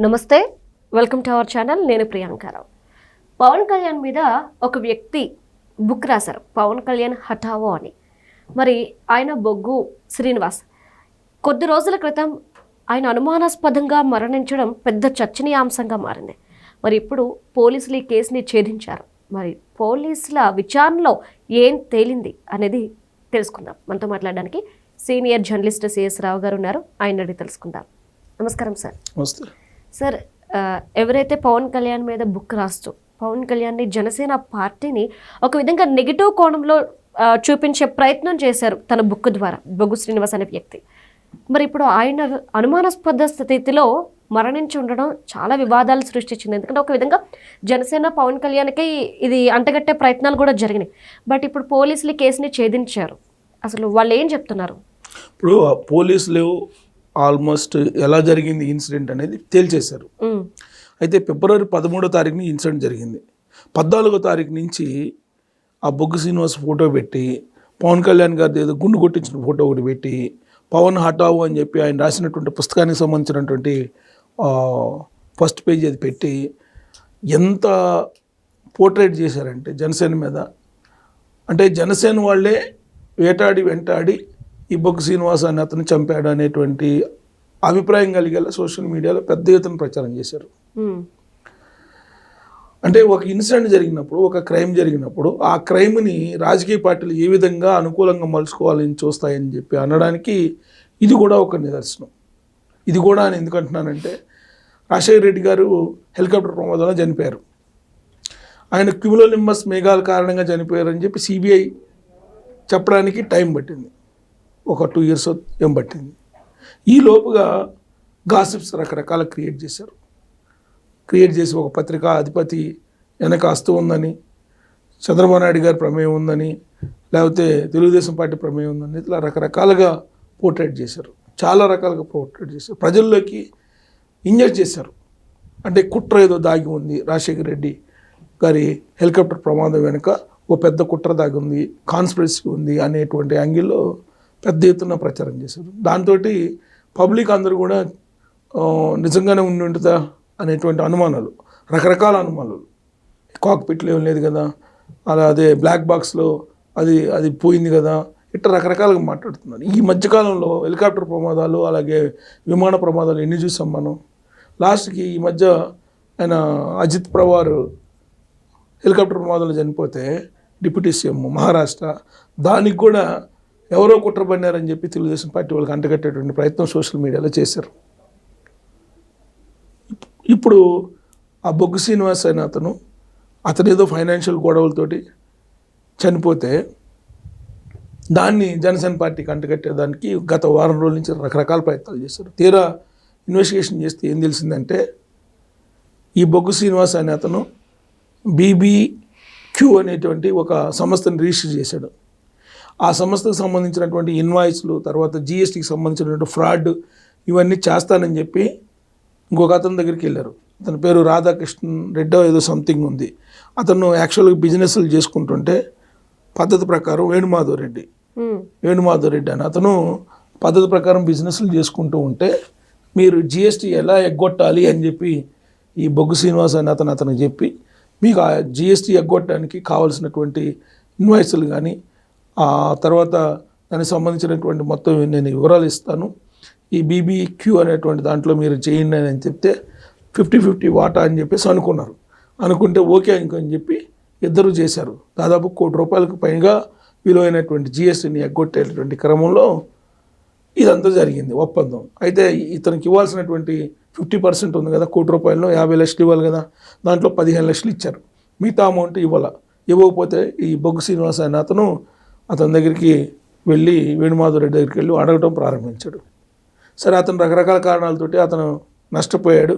నమస్తే, welcome to our channel. నేను ప్రియాంకారావు. పవన్ కళ్యాణ్ మీద ఒక వ్యక్తి బుక్ రాశారు, పవన్ కళ్యాణ్ హఠావో అని. మరి ఆయన బొగ్గు శ్రీనివాస్ కొద్ది రోజుల క్రితం ఆయన అనుమానాస్పదంగా మరణించడం పెద్ద చర్చనీయాంశంగా మారింది. మరి ఇప్పుడు పోలీసులు ఈ కేసుని ఛేదించారు. మరి పోలీసుల విచారణలో ఏం తేలింది అనేది తెలుసుకుందాం. మనతో మాట్లాడడానికి సీనియర్ జర్నలిస్ట్ సిఎస్ రావు గారు ఉన్నారు. ఆయన అడిగి తెలుసుకుందాం. నమస్కారం సార్. నమస్తే సార్. ఎవరైతే పవన్ కళ్యాణ్ మీద బుక్ రాస్తూ పవన్ కళ్యాణ్ని జనసేన పార్టీని ఒక విధంగా నెగిటివ్ కోణంలో చూపించే ప్రయత్నం చేశారు తన బుక్ ద్వారా, బొగ్గు శ్రీనివాస్ అనే వ్యక్తి. మరి ఇప్పుడు ఆయన అనుమానాస్పద స్థితిలో మరణించి ఉండడం చాలా వివాదాలు సృష్టించింది. ఎందుకంటే ఒక విధంగా జనసేన పవన్ కళ్యాణ్కి ఇది అంటగట్టే ప్రయత్నాలు కూడా జరిగినాయి. బట్ ఇప్పుడు పోలీసులు కేసుని ఛేదించారు. అసలు వాళ్ళు ఏం చెప్తున్నారు? ఇప్పుడు పోలీసులు ఆల్మోస్ట్ ఎలా జరిగింది ఇన్సిడెంట్ అనేది తేల్చేశారు. అయితే ఫిబ్రవరి 13వ తారీఖుని ఇన్సిడెంట్ జరిగింది. 14వ తారీఖు నుంచి ఆ బొగ్గు శ్రీనివాస్ ఫోటో పెట్టి, పవన్ కళ్యాణ్ గారి ఏదో గుండు కొట్టించిన ఫోటో ఒకటి పెట్టి, పవన్ హఠావు అని చెప్పి ఆయన రాసినటువంటి పుస్తకానికి సంబంధించినటువంటి ఫస్ట్ పేజ్ అది పెట్టి ఎంత పోర్ట్రేట్ చేశారంటే జనసేన మీద. అంటే జనసేన వాళ్ళే వెంటాడి ఈ బొగ్గు శ్రీనివాస్ అని అతను చంపాడు అనేటువంటి అభిప్రాయం కలిగేలా సోషల్ మీడియాలో పెద్ద ఎత్తున ప్రచారం చేశారు. అంటే ఒక ఇన్సిడెంట్ జరిగినప్పుడు, ఒక క్రైమ్ జరిగినప్పుడు ఆ క్రైమ్ని రాజకీయ పార్టీలు ఏ విధంగా అనుకూలంగా మలుచుకోవాలని చూస్తాయని చెప్పి అనడానికి ఇది కూడా ఒక నిదర్శనం. ఇది కూడా అని ఎందుకు అంటున్నానంటే, రాజశేఖర రెడ్డి గారు హెలికాప్టర్ ప్రమాదంలో చనిపోయారు. ఆయన క్యూములోనింబస్ మేఘాల కారణంగా చనిపోయారని చెప్పి సిబిఐ చెప్పడానికి టైం పట్టింది. ఒక 2 years ఏం పట్టింది. ఈ లోపుగా గాసిప్స్ రకరకాల క్రియేట్ చేసి ఒక పత్రికా అధిపతి వెనక హస్తం ఉందని, చంద్రబాబు నాయుడు గారి ప్రమేయం ఉందని, లేకపోతే తెలుగుదేశం పార్టీ ప్రమేయం ఉందని, ఇట్లా రకరకాలుగా పోర్ట్రేట్ చేశారు. చాలా రకాలుగా పోర్ట్రేట్ చేశారు. ప్రజల్లోకి ఇంజెక్ట్ చేశారు. అంటే కుట్ర ఏదో దాగి ఉంది, రాజశేఖర రెడ్డి గారి హెలికాప్టర్ ప్రమాదం వెనుక ఓ పెద్ద కుట్ర దాగి ఉంది, కాన్స్పిరసీ ఉంది అనేటువంటి యాంగిల్లో పెద్ద ఎత్తున ప్రచారం చేశారు. దాంతో పబ్లిక్ అందరూ కూడా నిజంగానే ఉండి ఉంటుందా అనేటువంటి అనుమానాలు, రకరకాల అనుమానాలు. కాక్పిట్లో ఏం లేదు కదా, అదే బ్లాక్ బాక్స్లో అది పోయింది కదా, ఇట్లా రకరకాలుగా మాట్లాడుతున్నారు. ఈ మధ్యకాలంలో హెలికాప్టర్ ప్రమాదాలు, అలాగే విమాన ప్రమాదాలు ఎన్ని చూసాం మనం. లాస్ట్కి ఈ మధ్య ఆయన అజిత్ పవార్ హెలికాప్టర్ ప్రమాదంలో చనిపోతే డిప్యూటీ సీఎం మహారాష్ట్ర, దానికి కూడా ఎవరో కుట్ర పడినారని చెప్పి తెలుగుదేశం పార్టీ వాళ్ళకి అంటగట్టేటువంటి ప్రయత్నం సోషల్ మీడియాలో చేశారు. ఇప్పుడు ఆ బొగ్గు శ్రీనివాస్ అయిన అతను ఏదో ఫైనాన్షియల్ గొడవలతోటి చనిపోతే దాన్ని జనసేన పార్టీకి అంటగట్టేదానికి గత వారం రోజుల నుంచి రకరకాల ప్రయత్నాలు చేశారు. తీరా ఇన్వెస్టిగేషన్ చేస్తే ఏం తెలిసిందంటే, ఈ బొగ్గు శ్రీనివాస్ అనే అతను BBQ అనేటువంటి ఒక సంస్థను రిజిస్టర్ చేశాడు. ఆ సంస్థకు సంబంధించినటువంటి ఇన్వాయిస్లు, తర్వాత GSTకి సంబంధించినటువంటి ఫ్రాడ్ ఇవన్నీ చేస్తానని చెప్పి ఇంకొక అతని దగ్గరికి వెళ్ళారు. అతని పేరు రాధాకృష్ణ రెడ్డి ఏదో సంథింగ్ ఉంది. అతను యాక్చువల్గా బిజినెస్లు చేసుకుంటుంటే పద్ధతి ప్రకారం వేణుమాధవ్ రెడ్డి అని అతను పద్ధతి ప్రకారం బిజినెస్లు చేసుకుంటూ ఉంటే, మీరు GST ఎలా ఎగ్గొట్టాలి అని చెప్పి ఈ బొగ్గు శ్రీనివాస్ అని అతనికి చెప్పి, మీకు ఆ GST ఎగ్గొట్టడానికి కావాల్సినటువంటి ఇన్వాయిస్లు కానీ, ఆ తర్వాత దానికి సంబంధించినటువంటి మొత్తం నేను వివరాలు ఇస్తాను, ఈ BBQ అనేటువంటి దాంట్లో మీరు చేయండి అని చెప్తే 50-50 వాటా అని చెప్పేసి అనుకుంటే ఓకే అని చెప్పి ఇద్దరు చేశారు. దాదాపు ₹1 కోటి పైగా విలువైనటువంటి GSTని ఎగ్గొట్టేటువంటి క్రమంలో ఇదంతా జరిగింది ఒప్పందం. అయితే ఇతనికి ఇవ్వాల్సినటువంటి 50% ఉంది కదా, ₹1 కోటి 50 లక్షలు ఇవ్వాలి కదా, దాంట్లో 15 లక్షలు ఇచ్చారు. మిగతా అమౌంట్ ఇవ్వకపోతే ఈ బొగ్గు శ్రీనివాస్ అయిన అతని దగ్గరికి వెళ్ళి, వేణుమాధవ్ రెడ్డి దగ్గరికి వెళ్ళి అడగటం ప్రారంభించాడు. సరే, అతను రకరకాల కారణాలతోటి అతను నష్టపోయాడు.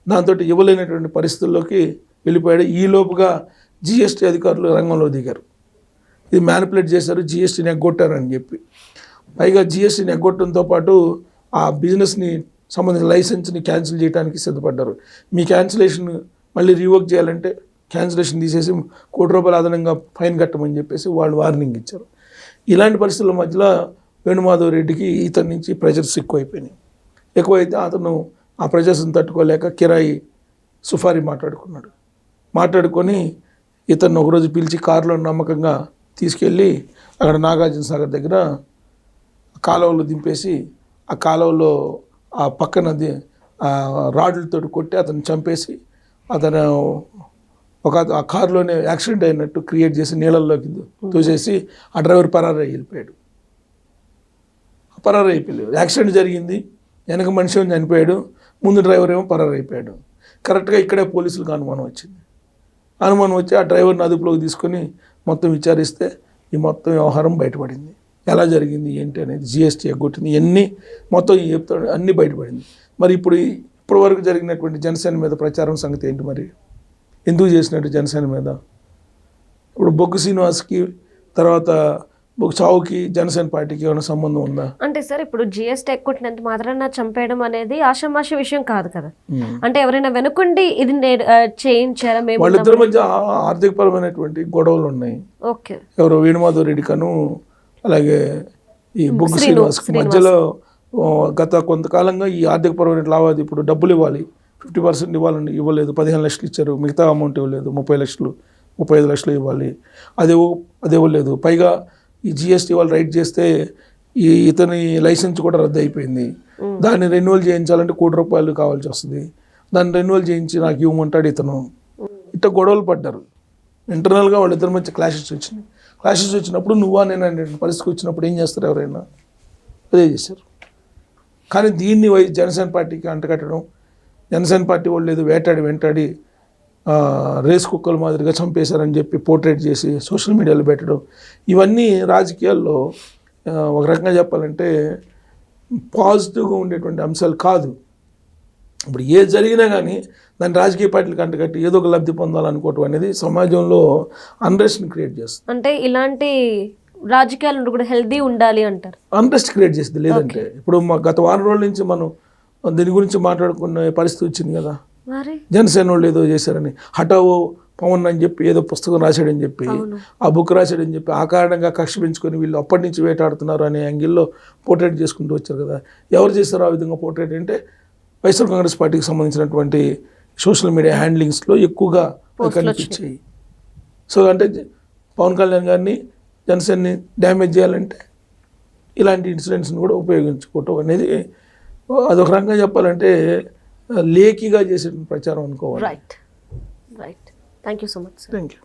దాంతో ఇవ్వలేనటువంటి పరిస్థితుల్లోకి వెళ్ళిపోయాడు. ఈ లోపుగా GST అధికారులు రంగంలో దిగారు. ఇది మ్యానిపులేట్ చేశారు, GSTని ఎగ్గొట్టారు అని చెప్పి. పైగా GSTని ఎగ్గొట్టడంతో పాటు ఆ బిజినెస్ని సంబంధించిన లైసెన్స్ని క్యాన్సిల్ చేయడానికి సిద్ధపడ్డారు. మీ క్యాన్సిలేషన్ మళ్ళీ రీవర్క్ చేయాలంటే క్యాన్సిలేషన్ తీసేసి ₹1 కోటి అదనంగా ఫైన్ కట్టమని చెప్పేసి వాళ్ళు వార్నింగ్ ఇచ్చారు. ఇలాంటి పరిస్థితుల మధ్యలో వేణుమాధవ్ రెడ్డికి ఇతని నుంచి ప్రెజర్స్ ఎక్కువైపోయినాయి. ఎక్కువైతే అతను ఆ ప్రెజర్స్ని తట్టుకోలేక కిరాయి సుఫారీ మాట్లాడుకొని ఇతన్ని ఒకరోజు పిలిచి కారులో నమ్మకంగా తీసుకెళ్ళి అక్కడ నాగార్జున సాగర్ దగ్గర కాలువలో దింపేసి ఆ కాలువలో ఆ పక్కనది రాడ్లతో కొట్టి అతన్ని చంపేసి అతను ఆ కారులోనే యాక్సిడెంట్ అయినట్టు క్రియేట్ చేసి నీళ్ళల్లోకి తోసేసి ఆ డ్రైవర్ వెళ్ళిపోయాడు. యాక్సిడెంట్ జరిగింది, వెనక మనిషి చనిపోయాడు, ముందు డ్రైవర్ ఏమో అయిపోయాడు. కరెక్ట్గా ఇక్కడే పోలీసులకు అనుమానం వచ్చి ఆ డ్రైవర్ని అదుపులోకి తీసుకొని మొత్తం విచారిస్తే ఈ మొత్తం వ్యవహారం బయటపడింది. ఎలా జరిగింది ఏంటి అనేది, జిఎస్టీ ఎగ్గొట్టింది, ఇవన్నీ మొత్తం చెప్తాడు, అన్నీ బయటపడింది. మరి ఇప్పటి వరకు జరిగినటువంటి జనసేన మీద ప్రచారం సంగతి ఏంటి? మరి ఎందుకు చేసినట్టు జనసేన మీద? ఇప్పుడు బొగ్గు శ్రీనివాస్కి తర్వాత చావుకి జనసేన పార్టీకి ఏమైనా సంబంధం ఉందా? అంటే సార్ ఇప్పుడు జిఎస్టీ ఎక్కొట్టినంత మాత్రాన చంపేయడం అనేది ఆషామాషి విషయం కాదు కదా. అంటే ఎవరైనా వెనుకుండి ఇది చేయించారా? వాళ్ళిద్దరి మధ్య ఆర్థికపరమైనటువంటి గొడవలు ఉన్నాయి. ఓకే. ఎవరో వేణుమాధవ్ రెడ్డి కను అలాగే ఈ బొగ్గు శ్రీనివాస్కి మధ్యలో గత కొంతకాలంగా ఈ ఆర్థికపరమైన లావాదేవీ, ఇప్పుడు డబ్బులు ఇవ్వాలి, 50% ఇవ్వలేదు, 15 లక్షలు ఇచ్చారు, మిగతా అమౌంట్ ఇవ్వలేదు, 30 లక్షలు 35 లక్షలు ఇవ్వాలి, అది ఇవ్వలేదు. పైగా ఈ జిఎస్టీ వాళ్ళు రైట్ చేస్తే ఇతని లైసెన్స్ కూడా రద్దు అయిపోయింది. దాన్ని రెన్యువల్ చేయించాలంటే ₹1 కోటి కావాల్సి వస్తుంది. దాన్ని రెన్యువల్ చేయించి నాకు ఇవ్వమంటాడు ఇతను. ఇట్లా గొడవలు పడ్డారు. ఇంటర్నల్గా వాళ్ళిద్దరి మధ్య క్లాషెస్ వచ్చినప్పుడు నువ్వా నేను అనే పరిస్థితికి వచ్చినప్పుడు ఏం చేస్తారు? ఎవరైనా అదే చేశారు. కానీ దీన్ని జనసేన పార్టీకి అంటకట్టడం, జనసేన పార్టీ వాళ్ళు ఏదో వెంటాడి రేస్ కుక్కల మాదిరిగా చంపేశారని చెప్పి పోర్ట్రేట్ చేసి సోషల్ మీడియాలో పెట్టడం, ఇవన్నీ రాజకీయాల్లో ఒక రకంగా చెప్పాలంటే పాజిటివ్గా ఉండేటువంటి అంశాలు కాదు. ఇప్పుడు ఏది జరిగినా కానీ దాన్ని రాజకీయ పార్టీలకు అంటకట్టి ఏదో ఒక లబ్ధి పొందాలనుకోవటం అనేది సమాజంలో అన్రెస్ట్ని క్రియేట్ చేస్తుంది. అంటే ఇలాంటి రాజకీయాలు కూడా హెల్దీ ఉండాలి అంటారు. అన్రెస్ట్ క్రియేట్ చేస్తుంది. లేదంటే ఇప్పుడు గత వారం రోజుల నుంచి మనం దీని గురించి మాట్లాడుకునే పరిస్థితి వచ్చింది కదా. జనసేన వాళ్ళు ఏదో చేశారని, హఠావో పవన్ అని చెప్పి ఏదో పుస్తకం రాశాడని చెప్పి, ఆ బుక్ రాశాడని చెప్పి ఆ కారణంగా కక్ష పెంచుకొని వీళ్ళు అప్పటి నుంచి వేటాడుతున్నారు అనే యాంగిల్లో పోర్ట్రేట్ చేసుకుంటూ వచ్చారు కదా. ఎవరు చేస్తారో ఆ విధంగా పోర్ట్రేట్ అంటే వైఎస్ఆర్ కాంగ్రెస్ పార్టీకి సంబంధించినటువంటి సోషల్ మీడియా హ్యాండ్లింగ్స్లో ఎక్కువగా కనిపించాయి. సో అంటే పవన్ కళ్యాణ్ గారిని జనసేనని డ్యామేజ్ చేయాలంటే ఇలాంటి ఇన్సిడెంట్స్ని కూడా ఉపయోగించుకోవటం అనేది అదొక రకంగా చెప్పాలంటే లేఖిగా చేసే ప్రచారం అనుకోవాలి. Right. Thank you so much. Thank you.